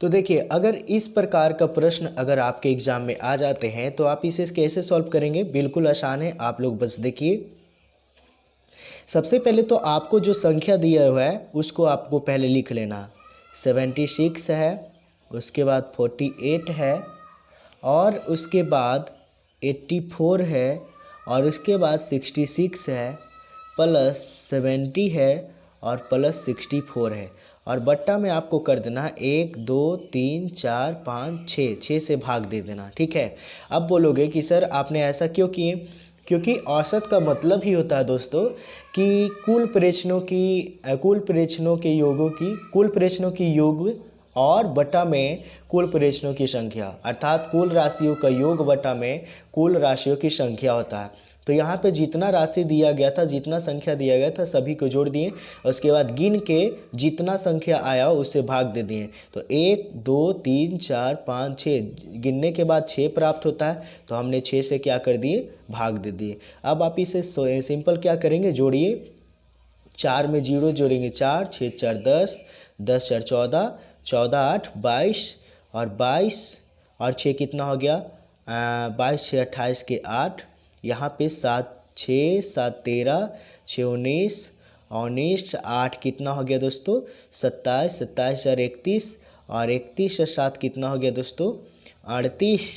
तो देखिए, अगर इस प्रकार का प्रश्न अगर आपके एग्जाम में आ जाते हैं तो आप इसे कैसे सॉल्व करेंगे। बिल्कुल आसान है, आप लोग बस देखिए। सबसे पहले तो आपको जो संख्या दिया हुआ है उसको आपको पहले लिख लेना। 76 है, उसके बाद 48 है, और उसके बाद 84 है, और उसके बाद 66 है, प्लस 70 है, और प्लस 64 है, और बट्टा में आपको कर देना 1 2 3 4 5 6 से भाग दे देना। ठीक है। अब बोलोगे कि सर आपने ऐसा क्यों किए, क्योंकि औसत का मतलब ही होता है दोस्तों कि कुल प्रेक्षणों की योग और बटा में कुल प्रेक्षणों की संख्या, अर्थात कुल राशियों का योग बटा में कुल राशियों की संख्या होता है। तो यहाँ पे जितना राशि दिया गया था, जितना संख्या दिया गया था, सभी को जोड़ दिए, उसके बाद गिन के जितना संख्या आया उससे भाग दे दिए। तो 1 2 3 4 5 6 गिनने के बाद 6 प्राप्त होता है, तो हमने 6 से क्या कर दिए, भाग दे दिए। अब आप इसे सिंपल क्या करेंगे, जोड़िए। 4 में 0 जोड़ेंगे 4, 6 4 10, 10 4 14, 14 8 22, और 22 और 6 कितना हो गया, 22 6 28 के 8, यहाँ पे 7 6 7 13, 6 19, 19 8 कितना हो गया दोस्तों, 27, 27 और 31, और 31 और 7 कितना हो गया दोस्तों, 38,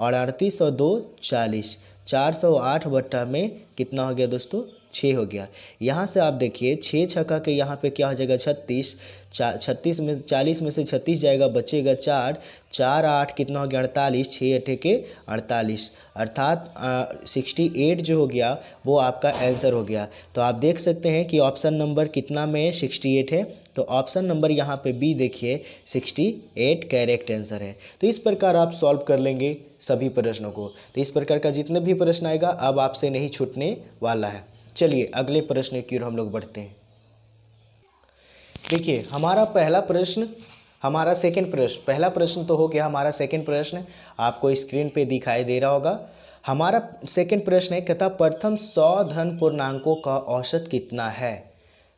और 38 और 2 40, 408 बट्टा में कितना हो गया दोस्तों, 6 हो गया। यहाँ से आप देखिए 6 छक्का के यहाँ पे क्या हो जाएगा, 36, 36 में 40 में से 36 जाएगा, बचेगा 4, 4 8 कितना हो गया, 48, 6 अठे के 48, अर्थात 68 जो हो गया वो आपका आंसर हो गया। तो आप देख सकते हैं कि ऑप्शन नंबर कितना में 68 है, तो ऑप्शन नंबर यहाँ पे बी देखिए 68 करेक्ट आंसर है। तो इस प्रकार आप सॉल्व कर लेंगे सभी प्रश्नों को। तो इस प्रकार का जितने भी प्रश्न आएगा अब आपसे नहीं छूटने वाला है। चलिए अगले प्रश्न की ओर हम लोग बढ़ते हैं। देखिए हमारा सेकंड प्रश्न, पहला प्रश्न तो हो गया, हमारा सेकंड प्रश्न आपको स्क्रीन पे दिखाई दे रहा होगा। हमारा सेकंड प्रश्न है, कहता प्रथम 100 धन पूर्णांकों का औसत कितना है।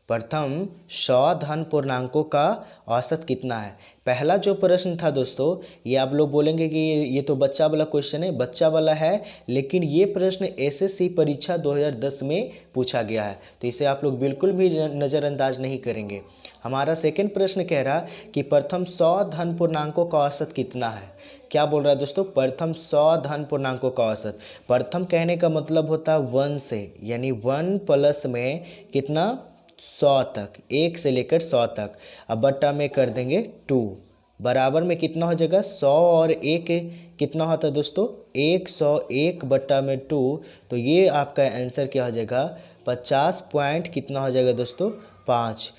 प्रथम 100 धन पूर्णांकों का औसत कितना है। पहला जो प्रश्न था दोस्तों, ये आप लोग बोलेंगे कि ये तो बच्चा वाला क्वेश्चन है, बच्चा वाला है, लेकिन ये प्रश्न एसएससी परीक्षा 2010 में पूछा गया है, तो इसे आप लोग बिल्कुल भी नज़रअंदाज नहीं करेंगे। हमारा सेकंड प्रश्न कह रहा कि प्रथम 100 धन पूर्णांकों का औसत कितना है। क्या बोल रहा है दोस्तों, प्रथम 100 धन पूर्णांकों का औसत। प्रथम कहने का मतलब होता है 1 से, यानी 1 प्लस में कितना, 100 तक, 1 से लेकर 100 तक। अब बट्टा में कर देंगे 2, बराबर में कितना हो जाएगा, 100 और 1 कितना होता है दोस्तों, 101 बट्टा में 2, तो ये आपका आंसर क्या हो जाएगा, 50 पॉइंट कितना हो जाएगा दोस्तों, 5।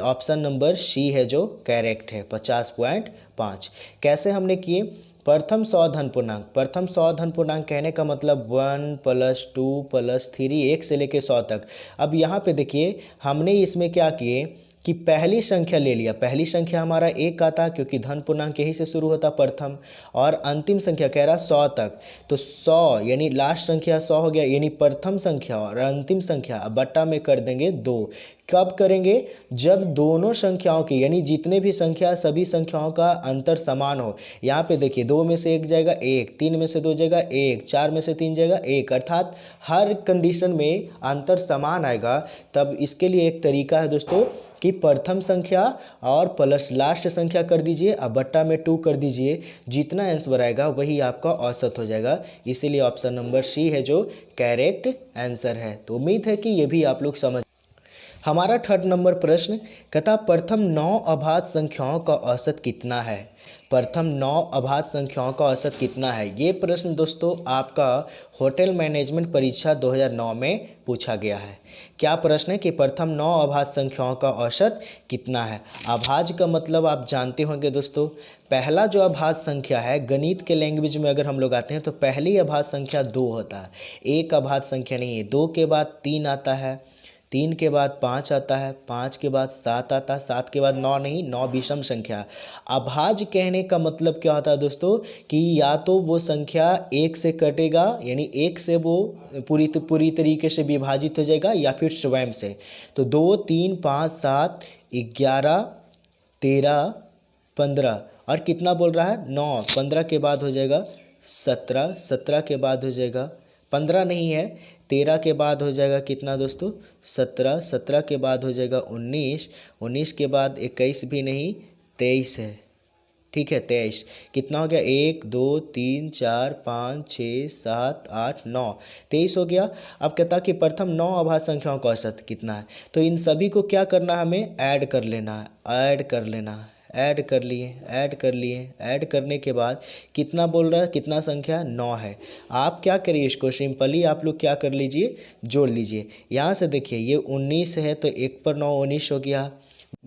ऑप्शन नंबर सी है जो करेक्ट है, 50.5। कैसे हमने किए, प्रथम 100 धन पूर्णांक, प्रथम 100 धन पूर्णांक कहने का मतलब 1 + 2 + 3, 1 से लेके 100 तक। अब यहाँ पे देखिए हमने इसमें क्या किए कि पहली संख्या ले लिया, पहली संख्या हमारा 1 आता क्योंकि धन पूर्णांक यहीं से शुरू होता प्रथम, और अंतिम संख्या कह रहा 100 तक, तो 100 यानी लास्ट संख्या 100 हो गया, यानी प्रथम संख्या और अंतिम संख्या। अब बट्टा में कर देंगे 2। कब करेंगे, जब दोनों संख्याओं की, यानी जितने भी संख्या, सभी संख्याओं का अंतर समान हो। यहाँ पे देखिए 2 में से 1 जाएगा 1, 3 में से 2 जाएगा 1, 4 में से 3 जाएगा 1, अर्थात हर कंडीशन में अंतर समान आएगा। तब इसके लिए एक तरीका है दोस्तों कि प्रथम संख्या और प्लस लास्ट संख्या कर दीजिए, अब बट्टा में 2 कर दीजिए, जितना आंसर आएगा वही आपका औसत हो जाएगा। इसीलिए ऑप्शन नंबर सी है जो करेक्ट आंसर है। तो उम्मीद है कि ये भी आप लोग समझ। हमारा थर्ड नंबर प्रश्न कहता प्रथम 9 अभाज्य संख्याओं का औसत कितना है। प्रथम 9 अभाज्य संख्याओं का औसत कितना है, ये प्रश्न दोस्तों आपका होटल मैनेजमेंट परीक्षा 2009 में पूछा गया है। क्या प्रश्न है कि प्रथम 9 अभाज्य संख्याओं का औसत कितना है। अभाज्य का मतलब आप जानते होंगे दोस्तों, पहला जो अभाज्य संख्या है, गणित के लैंग्वेज में अगर हम लोग आते हैं तो पहली अभाज्य संख्या 2 होता है, एक अभाज्य संख्या नहीं है। 2 के बाद 3 आता है, 3 के बाद 5 आता है, 5 के बाद 7 आता है, 7 के बाद 9 नहीं, 9 विषम संख्या। अभाज्य कहने का मतलब क्या होता है दोस्तों कि या तो वो संख्या 1 से कटेगा, यानी 1 से वो पूरी तरीके से विभाजित हो जाएगा, या फिर स्वयं से। तो 2 3 5 7 11 13 15 और कितना बोल रहा है 9, 15 के बाद हो जाएगा 17, 17 के बाद हो जाएगा 15 नहीं है 13 के बाद हो जाएगा कितना दोस्तों 17, 17 के बाद हो जाएगा 19, 19 के बाद 21 भी नहीं 23 है, ठीक है 23। कितना हो गया 1 2 3 4 5 6 7 8 9, 23 हो गया। अब कहता कि प्रथम 9 अभाज्य संख्याओं का औसत कितना है, तो इन सभी को क्या करना है हमें ऐड कर लेना है, ऐड कर लेना है, ऐड कर लिए, ऐड कर लिए, ऐड करने के बाद कितना बोल रहा है कितना संख्या 9 है। आप क्या करिए इसको सिंपली आप लोग क्या कर लीजिए जोड़ लीजिए। यहाँ से देखिए ये 19 है तो 1 पर 9 19 हो गया।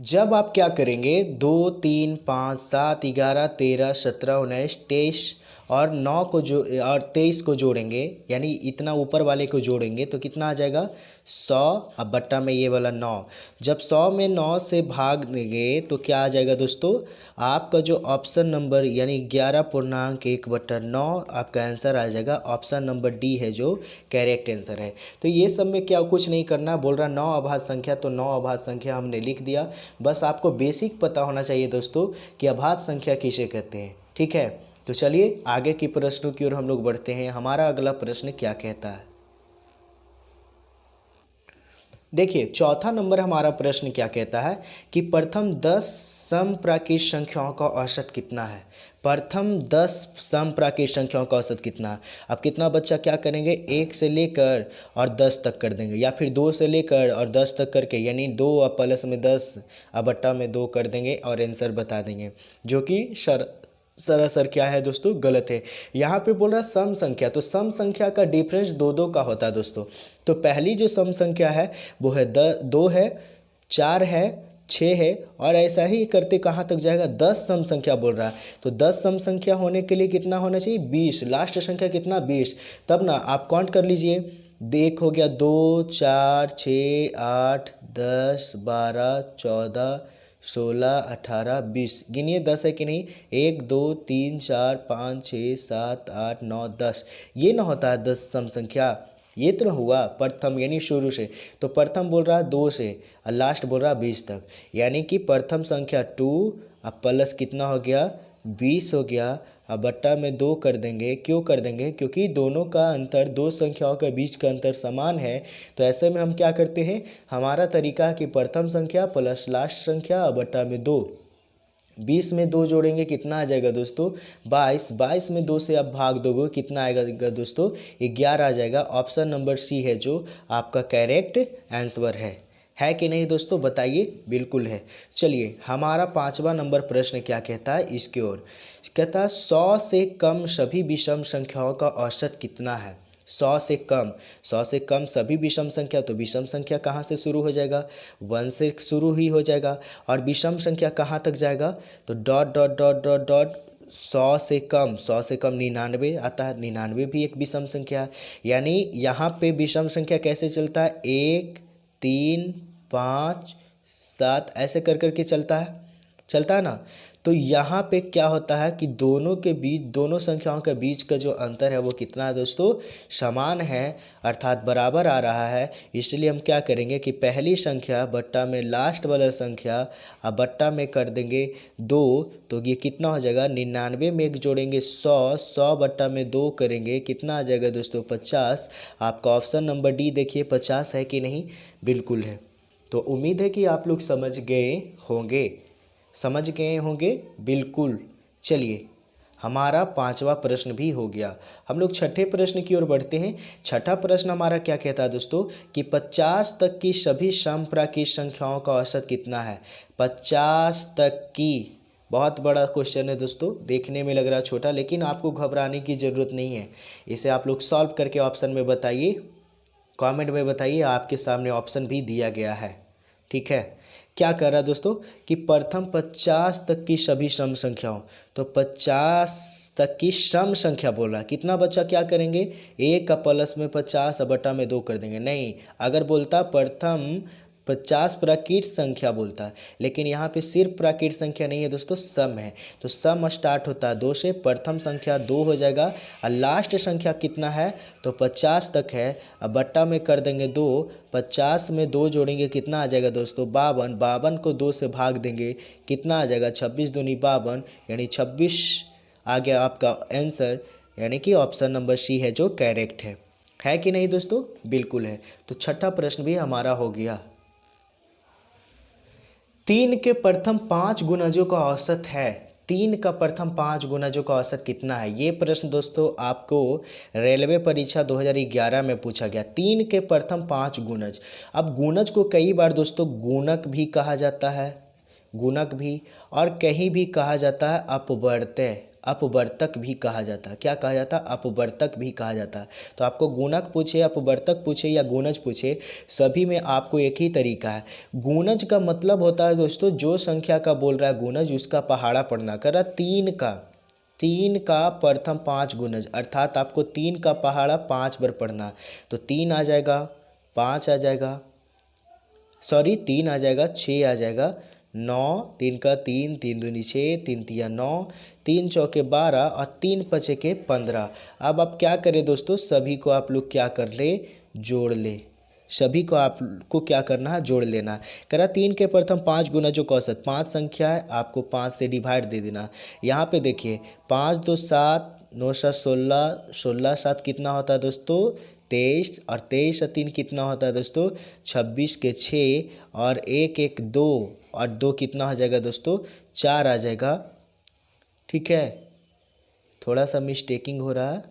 जब आप क्या करेंगे 2 3 5 7 11 13 17 19 23 और 9 को जो और 23 को जोड़ेंगे यानी इतना ऊपर वाले को जोड़ेंगे तो कितना आ जाएगा 100, अब बट्टा में ये वाला 9। जब 100 में 9 से भाग देंगे तो क्या आ जाएगा दोस्तों आपका जो ऑप्शन नंबर यानी 11.1/9 आपका आंसर आ जाएगा। ऑप्शन नंबर डी है जो करेक्ट आंसर है। तो ये सब में क्या कुछ नहीं करना, बोल रहा 9 अभाज्य संख्या तो 9 अभाज्य संख्या हमने लिख दिया। बस आपको बेसिक पता होना चाहिए दोस्तों कि अभाज्य संख्या किसे कहते हैं, ठीक है। तो चलिए आगे की प्रश्नों की ओर हम लोग बढ़ते हैं। हमारा अगला प्रश्न क्या कहता है, देखिए चौथा नंबर हमारा प्रश्न क्या कहता है कि प्रथम 10 समप्राकृत संख्याओं का औसत कितना है। प्रथम 10 समप्राकृत संख्याओं का औसत कितना है। अब कितना बच्चा क्या करेंगे 1 से लेकर और 10 तक कर देंगे या फिर 2 से लेकर और 10 तक करके यानी 2 और प्लस में 10 और बट्टा में 2 कर देंगे और आंसर बता देंगे, जो कि सरासर क्या है दोस्तों गलत है। यहाँ पे बोल रहा है सम संख्या, तो सम संख्या का डिफरेंस 2 का होता है दोस्तों। तो पहली जो सम संख्या है वो है 2 है, 4 है, 6 है और ऐसा ही करते कहाँ तक जाएगा 10 सम संख्या बोल रहा है। तो 10 सम संख्या होने के लिए कितना होना चाहिए 20, लास्ट संख्या कितना 20। तब ना आप काउंट कर लीजिए, देख हो गया 2 4 6 8 10 12 14 16 18 20, गिनिए 10 है कि नहीं 1 2 3 4 5 6 7 8 9 10, ये ना होता है 10 सम संख्या, ये तो ना हुआ प्रथम यानी शुरू से। तो प्रथम बोल रहा है 2 से और लास्ट बोल रहा है 20 तक, यानी कि प्रथम संख्या 2 अब प्लस कितना हो गया 20 हो गया। अब बट्टा में 2 कर देंगे, क्यों कर देंगे क्योंकि दोनों का अंतर दो संख्याओं के बीच का अंतर समान है। तो ऐसे में हम क्या करते हैं हमारा तरीका है कि प्रथम संख्या प्लस लास्ट संख्या और बट्टा में 2, 20 में 2 जोड़ेंगे कितना आ जाएगा दोस्तों 22, 22 में 2 से आप भाग दोगे कितना आएगा दोस्तों 11 आ जाएगा। ऑप्शन नंबर सी है जो आपका करेक्ट आंसर है कि नहीं दोस्तों बताइए, बिल्कुल है। चलिए हमारा 5वां नंबर प्रश्न क्या कहता है इसकी ओर, कहता है 100 से कम सभी विषम संख्याओं का औसत कितना है। 100 से कम, 100 से कम सभी विषम संख्या, तो विषम संख्या कहाँ से शुरू हो जाएगा 1 से शुरू ही हो जाएगा और विषम संख्या कहाँ तक जाएगा तो dot dot dot dot dot 100 से कम, 100 से कम 99 आता है, 99 भी एक विषम संख्या है। यानी यहाँ पे विषम संख्या कैसे चलता है 1 3 5 7 ऐसे कर करके चलता है ना। तो यहाँ पे क्या होता है कि दोनों के बीच दोनों संख्याओं के बीच का जो अंतर है वो कितना है दोस्तों समान है, अर्थात बराबर आ रहा है। इसलिए हम क्या करेंगे कि पहली संख्या बट्टा में लास्ट वाला संख्या अब बट्टा में कर देंगे 2, तो ये कितना हो जाएगा 99 में एक जोड़ेंगे 100, 100 बट्टा में 2 करेंगे कितना आ जाएगा दोस्तों 50। आपका ऑप्शन नंबर डी देखिए 50 है कि नहीं, बिल्कुल है। तो उम्मीद है कि आप लोग समझ गए होंगे बिल्कुल। चलिए हमारा 5वां प्रश्न भी हो गया, हम लोग छठे प्रश्न की ओर बढ़ते हैं। छठा प्रश्न हमारा क्या कहता है दोस्तों कि 50 तक की सभी समप्राकृत संख्याओं का औसत कितना है। 50 तक की, बहुत बड़ा क्वेश्चन है दोस्तों, देखने में लग रहा है छोटा, लेकिन आपको घबराने की ज़रूरत नहीं है। इसे आप लोग सॉल्व करके ऑप्शन में बताइए, कमेंट में बताइए, आपके सामने ऑप्शन भी दिया गया है, ठीक है। क्या कर रहा है दोस्तों कि प्रथम 50 तक की सभी सम संख्याओं, तो 50 तक की सम संख्या बोल रहा है। कितना बच्चा क्या करेंगे 1 का प्लस में 50 बटा में 2 कर देंगे, नहीं। अगर बोलता प्रथम 50 प्राकृत संख्या बोलता है, लेकिन यहाँ पे सिर्फ प्राकृत संख्या नहीं है दोस्तों, सम है। तो सम स्टार्ट होता है 2 से, प्रथम संख्या 2 हो जाएगा और लास्ट संख्या कितना है तो 50 तक है। अब बट्टा में कर देंगे 2, 50 में 2 जोड़ेंगे कितना आ जाएगा दोस्तों 52, 52 को 2 से भाग देंगे कितना आ जाएगा 26 दूनी 52, यानी 26 आ गया आपका आंसर, यानी कि ऑप्शन नंबर सी है जो करेक्ट है कि नहीं दोस्तों? बिल्कुल है। तो छठा प्रश्न भी हमारा हो गया। 3 के प्रथम 5 गुणजों का औसत है, 3 का प्रथम 5 गुणजों का औसत कितना है? ये प्रश्न दोस्तों आपको रेलवे परीक्षा 2011 में पूछा गया। 3 के प्रथम 5 गुणज। अब गुणज को कई बार दोस्तों गुणक भी कहा जाता है, गुणक भी, और कहीं भी कहा जाता है अपवर्त्य, अपवर्तक भी कहा जाता है। क्या कहा जाता है? अपवर्तक भी कहा जाता है। तो आपको गुणक पूछे, अपवर्तक पूछे या गुणज पूछे, सभी में आपको एक ही तरीका है। गुणज का मतलब होता है दोस्तों जो संख्या का बोल रहा है गुणज, उसका पहाड़ा पढ़ना। कर रहा 3 का प्रथम 5 गुणज, अर्थात आपको 3 का पहाड़ा 5 बार पढ़ना। तो 3 आ जाएगा, 5 आ जाएगा, सॉरी 3 आ जाएगा, 6 आ जाएगा, 9, 3 का 3, 3 दूनी 6, 3 तिया 9, 3 चौके 12 और 3 पचे के 15। अब आप क्या करें दोस्तों, सभी को आप लोग क्या कर ले, जोड़ ले, सभी को आपको क्या करना है, जोड़ लेना। करा 3 के प्रथम 5 गुणजों का औसत, 5 संख्या है, आपको 5 से डिवाइड दे देना। यहाँ पे देखिए 5 2 7, 9 7 16, 16 7 कितना होता है दोस्तों 23, और 23 से 3 कितना होता है दोस्तों 26 के 6, और 1 1 2, और 2 कितना हो जाएगा दोस्तों 4 आ जाएगा। ठीक है, थोड़ा सा मिस्टेकिंग हो रहा है।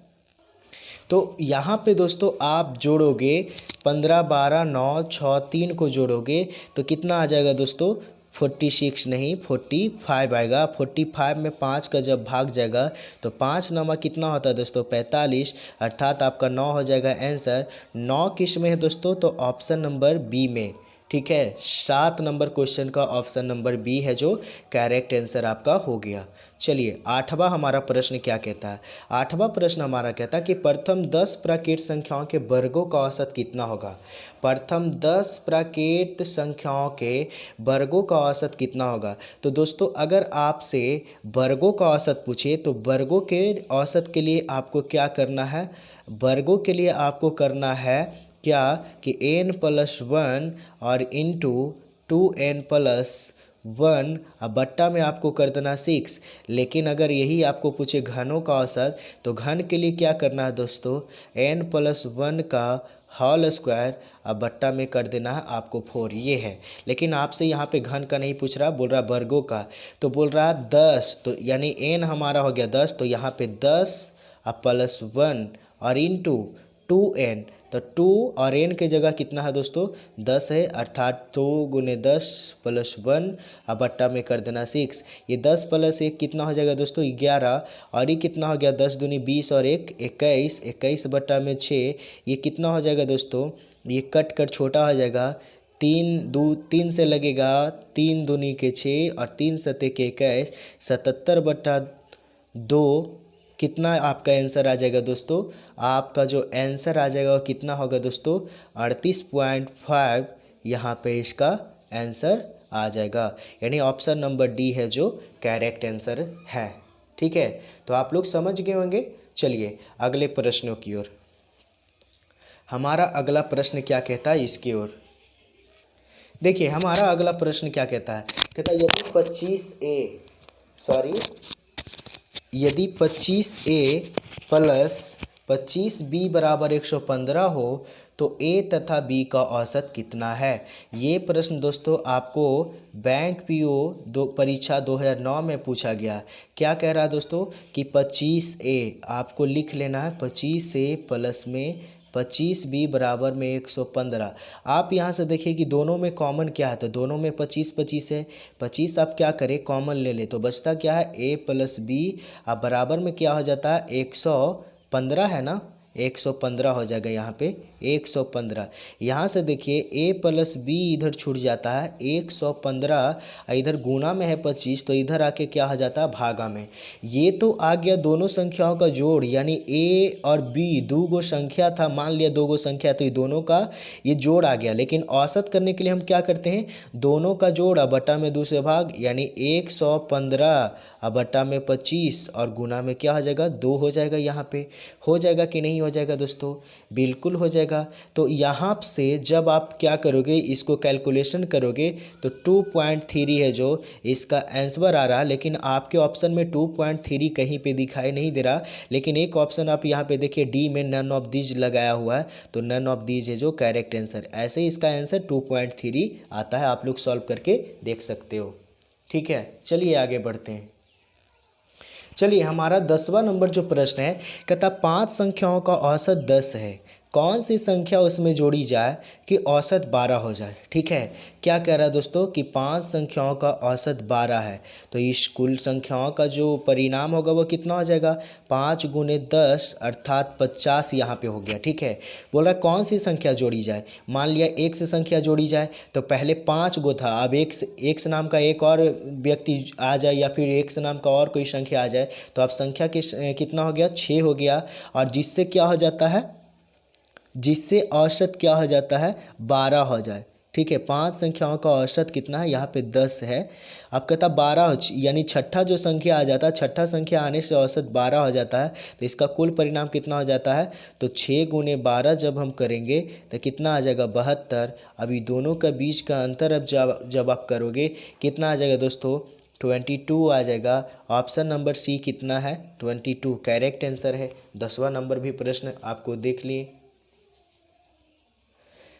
तो यहाँ पे दोस्तों आप जोड़ोगे 15 12 9 6 3 को जोड़ोगे तो कितना आ जाएगा दोस्तों 46 नहीं 45 आएगा। 45 में 5 का जब भाग जाएगा तो 5 नमा कितना होता है दोस्तों 45, अर्थात आपका 9 हो जाएगा आंसर। 9 किस में है दोस्तों? तो ऑप्शन नंबर बी में। ठीक है, 7 नंबर क्वेश्चन का ऑप्शन नंबर बी है जो करेक्ट आंसर आपका हो गया। चलिए 8वां हमारा प्रश्न क्या कहता है? 8वां प्रश्न हमारा कहता है कि प्रथम 10 प्राकृत संख्याओं के वर्गों का औसत कितना होगा? प्रथम 10 प्राकृत संख्याओं के वर्गों का औसत कितना होगा? तो दोस्तों अगर आपसे वर्गों का औसत पूछे तो वर्गों के औसत के लिए आपको क्या करना है? वर्गों के लिए आपको करना है क्या कि n+1 और इंटू 2n+1, अब बट्टा में आपको कर देना 6। लेकिन अगर यही आपको पूछे घनों का औसत तो घन के लिए क्या करना है दोस्तों n+1 का होल स्क्वायर, अब बट्टा में कर देना है आपको 4, ये है। लेकिन आपसे यहाँ पे घन का नहीं पूछ रहा, बोल रहा वर्गों का। तो बोल रहा 10, तो यानी n हमारा हो गया 10, तो यहाँ पे 10 +1 और इंटू 2n, तो 2 और n के जगह कितना है दोस्तों 10 है, अर्थात 2 × 10 + 1, अब बट्टा में कर देना 6। ये 10 + 1 कितना हो जाएगा दोस्तों 11, और ये कितना हो गया 10 दूनी 20 और 1 21, 21 बट्टा में 6, ये कितना हो जाएगा दोस्तों, ये कट कर छोटा हो जाएगा। 3 से लगेगा 3 दूनी के 6 और 3 सते के 21, 77/2 कितना आपका आंसर आ जाएगा दोस्तों? आपका जो आंसर आ जाएगा वो कितना होगा दोस्तों 38.5, यहाँ पे इसका आंसर आ जाएगा। यानी ऑप्शन नंबर डी है जो करेक्ट आंसर है। ठीक है, तो आप लोग समझ गए होंगे। चलिए अगले प्रश्नों की ओर। हमारा अगला प्रश्न क्या कहता है इसकी ओर देखिए। हमारा अगला प्रश्न क्या कहता है? कहता है यदि 25a प्लस 25b बराबर 115 हो तो a तथा b का औसत कितना है? ये प्रश्न दोस्तों आपको बैंक पीओ परीक्षा 2009 में पूछा गया। क्या कह रहा है दोस्तों कि 25a आपको लिख लेना है, 25a प्लस में 25b बराबर में 115। आप यहाँ से देखिए कि दोनों में कॉमन क्या है, तो दोनों में 25 25 है। 25 आप क्या करें कॉमन ले ले, तो बचता क्या है a + b, अब बराबर में क्या हो जाता है 115 है ना, 115 हो जाएगा यहाँ पे 115। यहाँ से देखिए a प्लस बी इधर छूट जाता है 115, इधर गुना में है 25, तो इधर आके क्या हो जाता है भागा में। ये तो आ गया दोनों संख्याओं का जोड़, यानी a और b दो गो संख्या था, मान लिया दो गो संख्या, तो ये दोनों का ये जोड़ आ गया। लेकिन औसत करने के लिए हम क्या करते हैं, दोनों का जोड़ अब बटा में 2 से भाग, यानी 115 अब बटा में 25 और गुना में क्या हो जाएगा 2 हो जाएगा। यहाँ पे हो जाएगा कि नहीं हो जाएगा दोस्तों, बिल्कुल हो जाएगा। तो यहाँ से जब आप क्या करोगे, इसको कैलकुलेशन करोगे तो 2.3 है जो इसका आंसर आ रहा। लेकिन आपके ऑप्शन में 2.3 कहीं पे दिखाई नहीं दे रहा, लेकिन एक ऑप्शन आप यहाँ पे देखिए डी में नन ऑफ दीज लगाया हुआ है, तो नन ऑफ दीज है जो करेक्ट आंसर। ऐसे ही इसका आंसर 2.3 आता है, आप लोग सॉल्व करके देख सकते हो। ठीक है, चलिए आगे बढ़ते हैं। चलिए हमारा 10वां नंबर जो प्रश्न है, कहता 5 संख्याओं का औसत 10 है, कौन सी संख्या उसमें जोड़ी जाए कि औसत 12 हो जाए। ठीक है, क्या कह रहा है दोस्तों कि 5 संख्याओं का औसत 12 है, तो इस कुल संख्याओं का जो परिणाम होगा वो कितना हो जाएगा, 5 गुने 10 अर्थात 50 यहाँ पे हो गया। ठीक है, बोल रहा है कौन सी संख्या जोड़ी जाए। मान लिया एक से संख्या जोड़ी जाए, तो पहले 5 गो था, अब एक से नाम का एक और व्यक्ति आ जाए या फिर एक से नाम का और कोई संख्या आ जाए, तो अब संख्या कितना हो गया 6 हो गया, और जिससे क्या हो जाता है, जिससे औसत क्या हो जाता है 12 हो जाए। ठीक है, 5 संख्याओं का औसत कितना है, यहाँ पे 10 है। अब कहता 12 यानी छठा जो संख्या आ जाता है, छठा संख्या आने से औसत 12 हो जाता है, तो इसका कुल परिणाम कितना हो जाता है, तो 6 गुने 12 जब हम करेंगे तो कितना आ जाएगा 72। अभी दोनों का बीच का अंतर अब जब आप करोगे कितना आ जाएगा दोस्तों, 22 आ जाएगा। ऑप्शन नंबर सी कितना है 22 करेक्ट आंसर है। 10वां नंबर भी प्रश्न आपको देख लिए।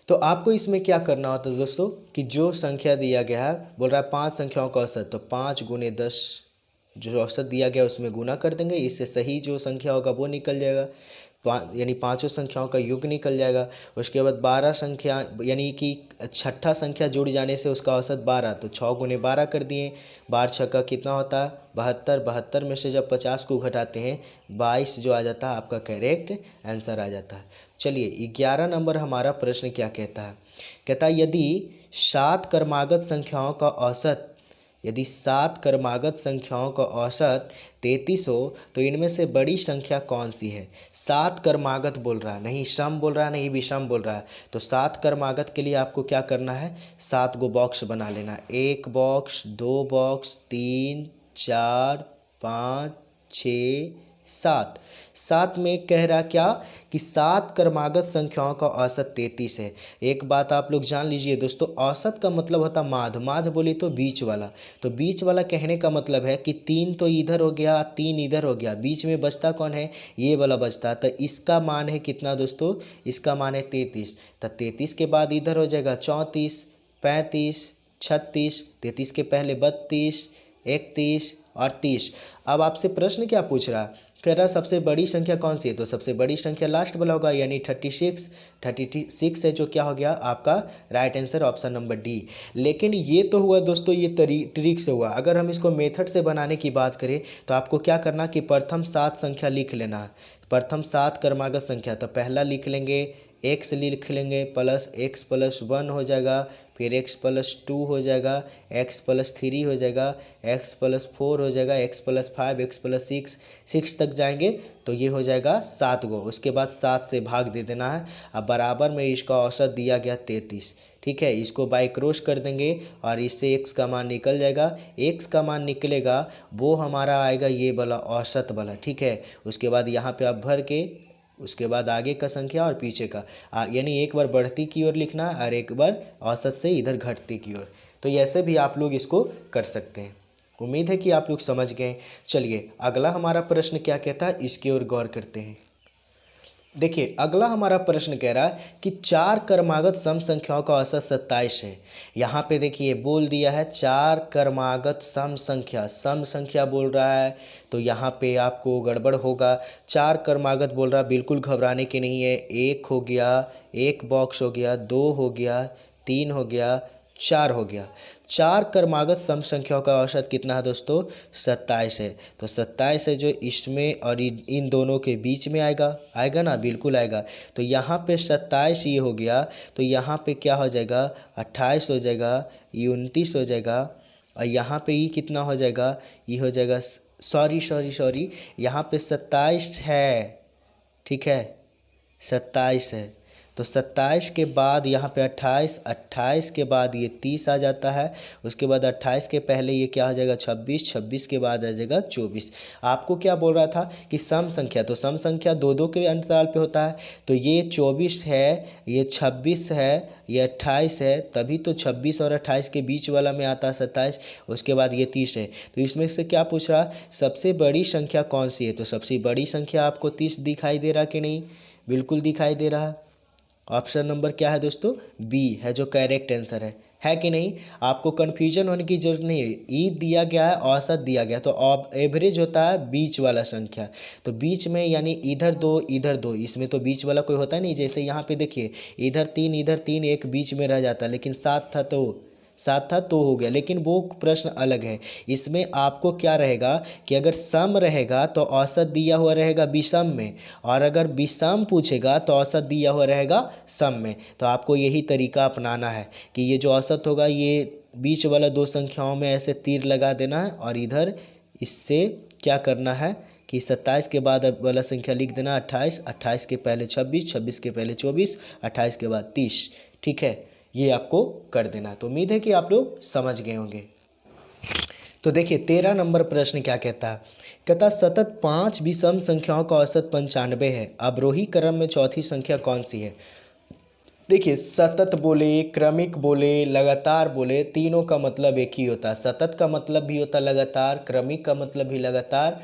तो आपको इसमें क्या करना होता है दोस्तों कि जो संख्या दिया गया है, बोल रहा है 5 संख्याओं का औसत, तो 5 गुने 10 जो औसत दिया गया उसमें गुना कर देंगे, इससे सही जो संख्या होगा वो निकल जाएगा, यानी पांचों संख्याओं का योग निकल जाएगा। उसके बाद 12 संख्या यानी कि छठा संख्या जुड़ जाने से उसका औसत 12, तो 6 गुने 12 कर दिए, 12 छक्का कितना होता है 72, 72 में से जब 50 को घटाते हैं 22 जो आ जाता है आपका करेक्ट आंसर आ जाता है। चलिए 11 नंबर हमारा प्रश्न क्या कहता है, कहता है यदि 7 क्रमागत संख्याओं का औसत, यदि 7 क्रमागत संख्याओं का औसत 33 हो तो इनमें से बड़ी संख्या कौन सी है। 7 क्रमागत बोल रहा है, नहीं सम बोल रहा है, नहीं विषम बोल रहा है। तो 7 क्रमागत के लिए आपको क्या करना है, 7 गो बॉक्स बना लेना, 1 बॉक्स, 2 बॉक्स, 3, 4, 5, 6, 7। 7 में कह रहा क्या कि 7 क्रमागत संख्याओं का औसत 33 है। एक बात आप लोग जान लीजिए दोस्तों, औसत का मतलब होता माध्य, माध्य बोली तो बीच वाला, तो बीच वाला कहने का मतलब है कि 3 तो इधर हो गया, 3 इधर हो गया, बीच में बचता कौन है, ये वाला बचता। तो इसका मान है कितना दोस्तों, इसका मान है 33। तो 33 के बाद इधर हो जाएगा 34, 35, 36, 33 के पहले 32, 31 और 30। अब आपसे प्रश्न क्या पूछ रहा, कह रहा सबसे बड़ी संख्या कौन सी है, तो सबसे बड़ी संख्या लास्ट वाला होगा, यानी 36 है जो क्या हो गया आपका right answer option number D. लेकिन ये तो हुआ दोस्तों, ये ट्रिक से हुआ। अगर हम इसको मेथड से बनाने की बात करें तो आपको क्या करना कि प्रथम 7 संख्या लिख लेना, प्रथम 7 क्रमागत संख्या। तो पहला लिख लेंगे x लिख लेंगे प्लस x प्लस 1 हो जाएगा, फिर x प्लस 2 हो जाएगा, x प्लस 3 हो जाएगा, x प्लस 4 हो जाएगा, x प्लस 5, x प्लस 6 तक जाएंगे तो ये हो जाएगा 7 गो। उसके बाद 7 से भाग दे देना है। अब बराबर में इसका औसत दिया गया 33। ठीक है, इसको बाई क्रॉस कर देंगे और इससे x का मान निकल जाएगा। x का मान निकलेगा वो हमारा आएगा ये वाला औसत वाला। ठीक है, उसके बाद यहाँ पे आप भर के उसके बाद आगे का संख्या और पीछे का, यानी एक बार बढ़ती की ओर लिखना और एक बार औसत से इधर घटती की ओर। तो ऐसे भी आप लोग इसको कर सकते हैं। उम्मीद है कि आप लोग समझ गए। चलिए अगला हमारा प्रश्न क्या कहता है, इसकी ओर गौर करते हैं। देखिए अगला हमारा प्रश्न कह रहा है कि 4 क्रमागत सम संख्याओं का औसत 27 है। यहाँ पे देखिए बोल दिया है 4 क्रमागत सम संख्या बोल रहा है, तो यहाँ पे आपको गड़बड़ होगा। 4 क्रमागत बोल रहा है, बिल्कुल घबराने की नहीं है। 1 हो गया, 1 बॉक्स हो गया, 2 हो गया, 3 हो गया, 4 हो गया। चार क्रमागत सम संख्याओं का औसत कितना है दोस्तों? 27 है। तो 27 है जो इसमें और इन दोनों के बीच में आएगा ना, बिल्कुल आएगा। तो यहाँ पे 27 ये हो गया, तो यहाँ पे क्या हो जाएगा? 28 हो जाएगा, ये 29 हो जाएगा, और यहाँ पे ये कितना हो जाएगा? ये हो जाएगा, सॉरी यहाँ पे 27 है, ठीक है, 27 है। तो 27 के बाद यहाँ पे 28, 28 के बाद ये 30 आ जाता है। उसके बाद 28 के पहले ये क्या हो जाएगा? 26, 26 के बाद आ जाएगा 24। आपको क्या बोल रहा था कि सम संख्या, तो सम संख्या दो दो के अंतराल पे होता है। तो ये 24 है, ये 26 है, ये 28 है, तभी तो 26 और 28 के बीच वाला में आता है 27। उसके बाद ये 30 है। तो इसमें से क्या पूछ रहा? सबसे बड़ी संख्या कौन सी है? तो सबसे बड़ी संख्या आपको 30 दिखाई दे रहा कि नहीं? बिल्कुल दिखाई दे रहा है। ऑप्शन नंबर क्या है दोस्तों? बी है जो करेक्ट आंसर है कि नहीं? आपको कन्फ्यूजन होने की जरूरत नहीं है। ई दिया गया है, औसत दिया गया, तो अब एवरेज होता है बीच वाला संख्या। तो बीच में यानी इधर दो, इसमें तो बीच वाला कोई होता नहीं। जैसे यहाँ पे देखिए, इधर 3, एक बीच में रह जाता, लेकिन 7 था तो हो गया, लेकिन वो प्रश्न अलग है। इसमें आपको क्या रहेगा कि अगर सम रहेगा तो औसत दिया हुआ रहेगा विषम में, और अगर विषम पूछेगा तो औसत दिया हुआ रहेगा सम में। तो आपको यही तरीका अपनाना है कि ये जो औसत होगा ये बीच वाला दो संख्याओं में ऐसे तीर लगा देना है, और इधर इससे क्या करना है कि 27 के बाद वाला संख्या लिख देना 28, 28 के पहले 26, 26 के पहले 24, 28 के बाद 30, ठीक है, ये आपको कर देना। तो उम्मीद है कि आप लोग समझ गए होंगे। तो देखिए 13 नंबर प्रश्न क्या कहता है? कहता सतत 5 विषम संख्याओं का औसत 95 है, अवरोही क्रम में चौथी संख्या कौन सी है? देखिए सतत बोले, क्रमिक बोले, लगातार बोले, तीनों का मतलब एक ही होता है। सतत का मतलब भी होता है लगातार, क्रमिक का मतलब भी लगातार,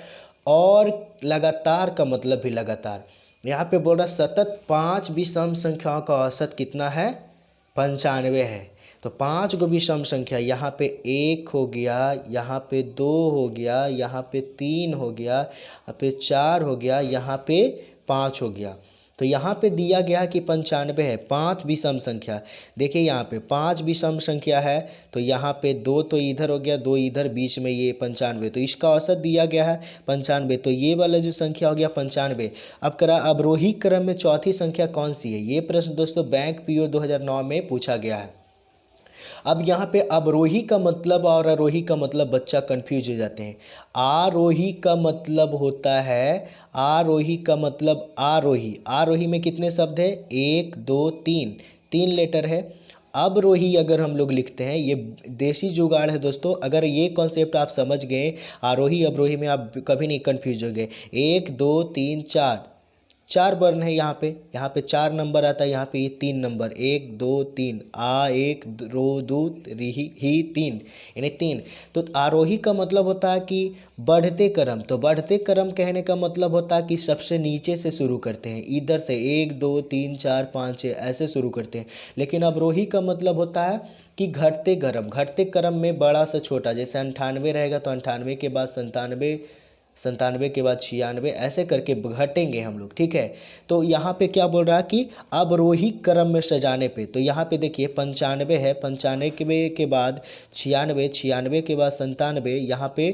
और लगातार का मतलब भी लगातार। यहाँ पे बोल रहा सतत 5 विषम संख्याओं का औसत कितना है? 95 है। तो 5 को विषम संख्या, यहाँ पे 1 हो गया, यहाँ पे 2 हो गया, यहाँ पे 3 हो गया, यहाँ पे 4 हो गया, यहाँ पे 5 हो गया। तो यहाँ पे दिया गया कि 95 है, 5 विषम संख्या। देखिए यहाँ पे 5 विषम संख्या है, तो यहाँ पे 2 तो इधर हो गया, 2 इधर, बीच में ये 95, तो इसका औसत दिया गया है 95। तो ये वाला जो संख्या हो गया 95। अब करा अवरोही क्रम में चौथी संख्या कौन सी है? ये प्रश्न दोस्तों बैंक पीओ 2009 में पूछा गया है। अब यहाँ पे अवरोही का मतलब और आरोही का मतलब बच्चा कंफ्यूज हो जाते हैं। आरोही का मतलब होता है, आरोही का मतलब आरोही, आरोही में कितने शब्द है? 1 2 3, 3 लेटर है। अवरोही अगर हम लोग लिखते हैं, ये देसी जुगाड़ है दोस्तों। अगर ये कॉन्सेप्ट आप समझ गए, आरोही अवरोही में आप कभी नहीं कंफ्यूज होंगे। 1 2 3 4, 4 वर्ण है यहाँ पे 4 नंबर आता है, यहाँ पे ये 3 नंबर, 1 2 3, आ 1 रो 2 ही 3, यानी 3। तो आरोही का मतलब होता है कि बढ़ते क्रम। तो बढ़ते क्रम कहने का मतलब होता है कि सबसे नीचे से शुरू करते हैं, इधर से 1 2 3 4 5 6 ऐसे शुरू करते हैं। लेकिन अवरोही का मतलब होता है कि घटते क्रम में बड़ा से छोटा। जैसे 98 रहेगा तो 98 के बाद 97, 97 के बाद 96, ऐसे करके घटेंगे हम लोग, ठीक है। तो यहाँ पे क्या बोल रहा है कि अवरोही क्रम में सजाने पे, तो यहाँ पे देखिए 95 है, 95 के बाद 96, 96 के बाद 97, यहाँ पे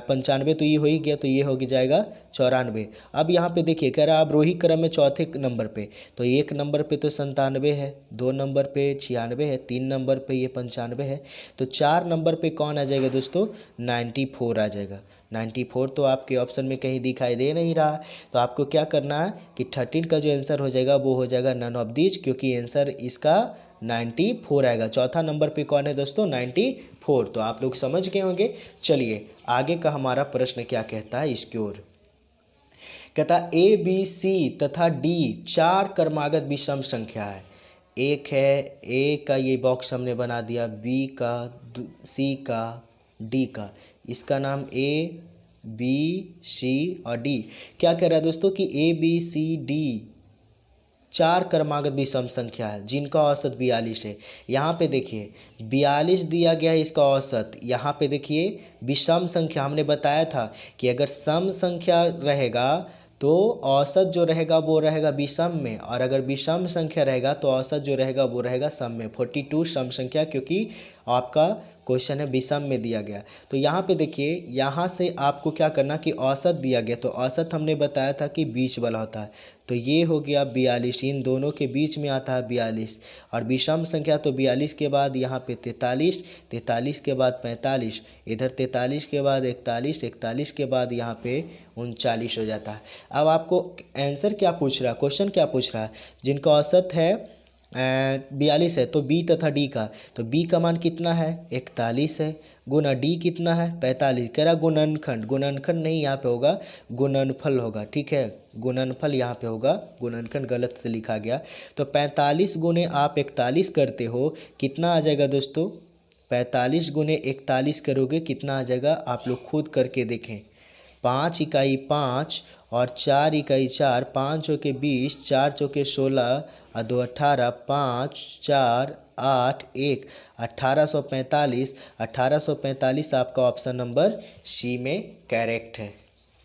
95 तो ये हो ही गया, तो ये हो जाएगा 94। अब यहाँ पे देखिए कह रहा है अवरोही क्रम में चौथे नंबर पे, तो 1 नंबर पे तो 97 है, 2 नंबर पे 96 है, 3 नंबर पे ये 95 है, तो 4 नंबर पे कौन आ जाएगा दोस्तों? 94 आ जाएगा। 94 तो आपके ऑप्शन में कहीं दिखाई दे नहीं रहा। तो आपको क्या करना है कि 13 का जो आंसर हो जाएगा वो हो जाएगा नन ऑफ दीज, क्योंकि आंसर इसका 94 आएगा। चौथा नंबर पे कौन है दोस्तों? 94। तो आप लोग समझ गए होंगे। चलिए आगे का हमारा प्रश्न क्या कहता है इसकी ओर। कहता ए बी सी तथा डी 4 क्रमागत विषम संख्या है। एक है ए का, ये बॉक्स हमने बना दिया, बी का, सी का, डी का। इसका नाम ए बी सी और डी। क्या कह रहा है दोस्तों कि ए बी सी डी 4 क्रमागत विषम संख्या है जिनका औसत 42 है। यहाँ पे देखिए 42 दिया गया है इसका औसत। यहाँ पे देखिए विषम संख्या, हमने बताया था कि अगर सम संख्या रहेगा तो औसत जो रहेगा वो रहेगा विषम में, और अगर विषम संख्या रहेगा तो औसत जो रहेगा वो रहेगा सम में। 42 सम संख्या, क्योंकि आपका क्वेश्चन है विषम में दिया गया। तो यहाँ पे देखिए, यहाँ से आपको क्या करना कि औसत दिया गया, तो औसत हमने बताया था कि बीच वाला होता है, तो ये हो गया 42, इन दोनों के बीच में आता है 42। और विषम संख्या तो 42 के बाद यहाँ पे 43, 43 के बाद 45, इधर 43 के बाद 41, 41 के बाद यहाँ पे 39 हो जाता है। अब आपको आंसर क्या पूछ रहा है, क्वेश्चन क्या पूछ रहा है, जिनका औसत है 42 है, तो बी तथा डी का, तो बी का मान कितना है 41 है, गुना डी कितना है 45, कह रहा गुणनखंड, गुणनखंड नहीं यहाँ पे होगा, गुणनफल होगा, ठीक है, गुणनफल यहाँ पे होगा, गुणनखंड गलत से लिखा गया। तो 45 गुने आप 41 करते हो, कितना आ जाएगा दोस्तों, 45 गुने 41 करोगे कितना आ जाएगा, आप लोग खुद करके देखें। 5 इकाई 5 और 4 इकाई 4, 5 चौके 20, 4 चौके 16 और 2 18, 5 4 8 1, 1845, 1845 आपका ऑप्शन नंबर सी में करेक्ट है,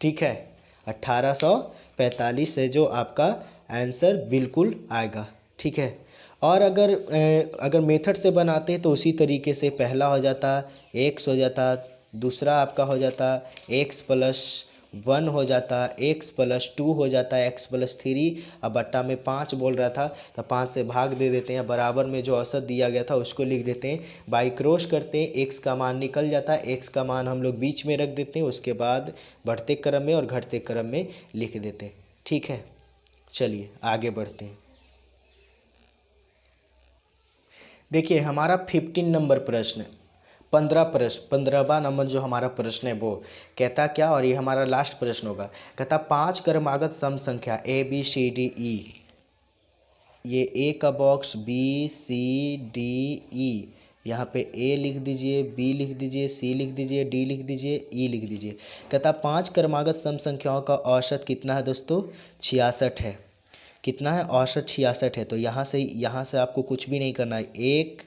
ठीक है, 1845 है जो आपका आंसर बिल्कुल आएगा, ठीक है। और अगर मेथड से बनाते हैं तो उसी तरीके से पहला हो जाता x हो जाता, दूसरा आपका हो जाता x+1 हो जाता, x+2 हो जाता, x+3, अब बट्टा में 5 बोल रहा था तो 5 से भाग दे देते हैं, बराबर में जो औसत दिया गया था उसको लिख देते हैं, बाई क्रॉस करते हैं, x का मान निकल जाता है, x का मान हम लोग बीच में रख देते हैं, उसके बाद बढ़ते क्रम में और घटते क्रम में लिख देते हैं, ठीक है। चलिए आगे बढ़ते हैं। देखिए हमारा 15 नंबर प्रश्न, 15वां नंबर जो हमारा प्रश्न है वो कहता क्या, और ये हमारा लास्ट प्रश्न होगा, कहता 5 क्रमागत सम संख्या ABCDE, ये ए का बॉक्स BCDE, यहाँ पे ए लिख दीजिए, बी लिख दीजिए, सी लिख दीजिए, डी लिख दीजिए, ई लिख दीजिए। कहता 5 क्रमागत सम संख्याओं का औसत कितना है दोस्तों, 66 है, कितना है औसत 66 है। तो यहाँ से आपको कुछ भी नहीं करना है, 1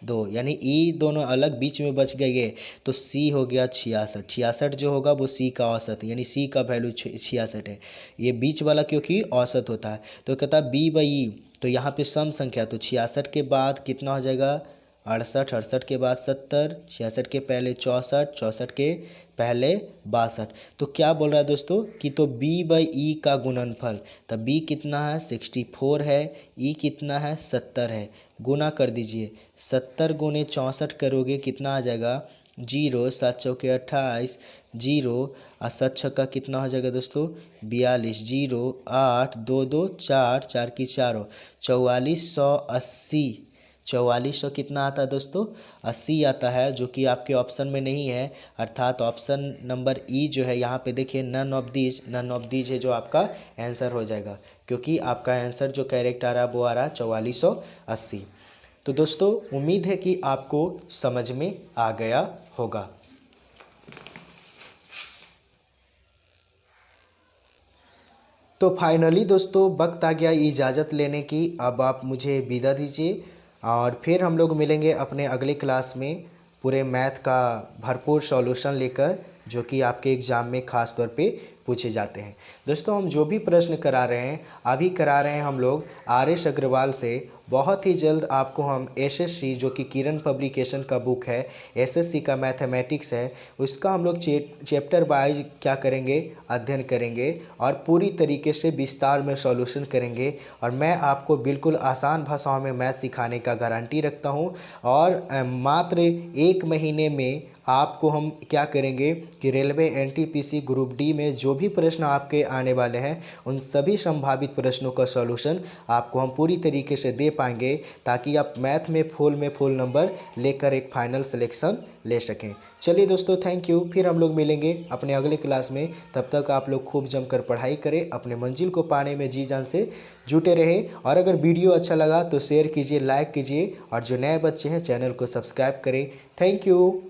2 यानी ई दोनों अलग बीच में बच गए, तो सी हो गया 66, 66 जो होगा वो सी का औसत है, यानी सी का वैल्यू 66 है, ये बीच वाला क्योंकि औसत होता है। तो कहता B/E, तो यहाँ पे सम संख्या, तो 66 के बाद कितना हो जाएगा 68, 68 के बाद 70, 66 के पहले 64, 64 के पहले 62। तो क्या बोल रहा है दोस्तों कि तो B/E का गुणनफल, तब B कितना है 64 है, E कितना है 70 है, गुना कर दीजिए, 70 गुने 64 करोगे कितना आ जाएगा 0, 7 चौके 28, 0 और 7 छक्का कितना हो जाएगा दोस्तों 42, 0 8 2 2 4 4 की 4, 4480, 4400 कितना आता है दोस्तों 80 आता है, जो कि आपके ऑप्शन में नहीं है, अर्थात ऑप्शन नंबर ई जो है यहाँ पे देखिए नन ऑफ दीज है जो आपका आंसर हो जाएगा, क्योंकि आपका आंसर जो करेक्ट आ रहा है वो आ रहा है 4480। तो दोस्तों उम्मीद है कि आपको समझ में आ गया होगा। तो फाइनली दोस्तों वक्त आ गया इजाज़त लेने की, अब आप मुझे विदा दीजिए और फिर हम लोग मिलेंगे अपने अगले क्लास में पूरे मैथ का भरपूर सॉल्यूशन लेकर, जो कि आपके एग्ज़ाम में ख़ास तौर पे पूछे जाते हैं। दोस्तों हम जो भी प्रश्न करा रहे हैं अभी करा रहे हैं हम लोग RS अग्रवाल से, बहुत ही जल्द आपको हम SSC जो कि किरण पब्लिकेशन का बुक है, SSC का मैथमेटिक्स है, उसका हम लोग चैप्टर वाइज क्या करेंगे अध्ययन करेंगे और पूरी तरीके से विस्तार में सॉल्यूशन करेंगे, और मैं आपको बिल्कुल आसान भाषाओं में मैथ सिखाने का गारंटी रखता हूं। और मात्र 1 महीने में आपको हम क्या करेंगे कि रेलवे NTPC ग्रुप डी में जो भी प्रश्न आपके आने वाले हैं उन सभी संभावित प्रश्नों का सॉल्यूशन आपको हम पूरी तरीके से दे पाएंगे, ताकि आप मैथ में फुल नंबर लेकर एक फाइनल सिलेक्शन ले सकें। चलिए दोस्तों थैंक यू, फिर हम लोग मिलेंगे अपने अगले क्लास में, तब तक आप लोग खूब जमकर पढ़ाई करें, अपने मंजिल को पाने में जी जान से जुटे रहें, और अगर वीडियो अच्छा लगा तो शेयर कीजिए, लाइक कीजिए, और जो नए बच्चे हैं चैनल को सब्सक्राइब करें। Thank you.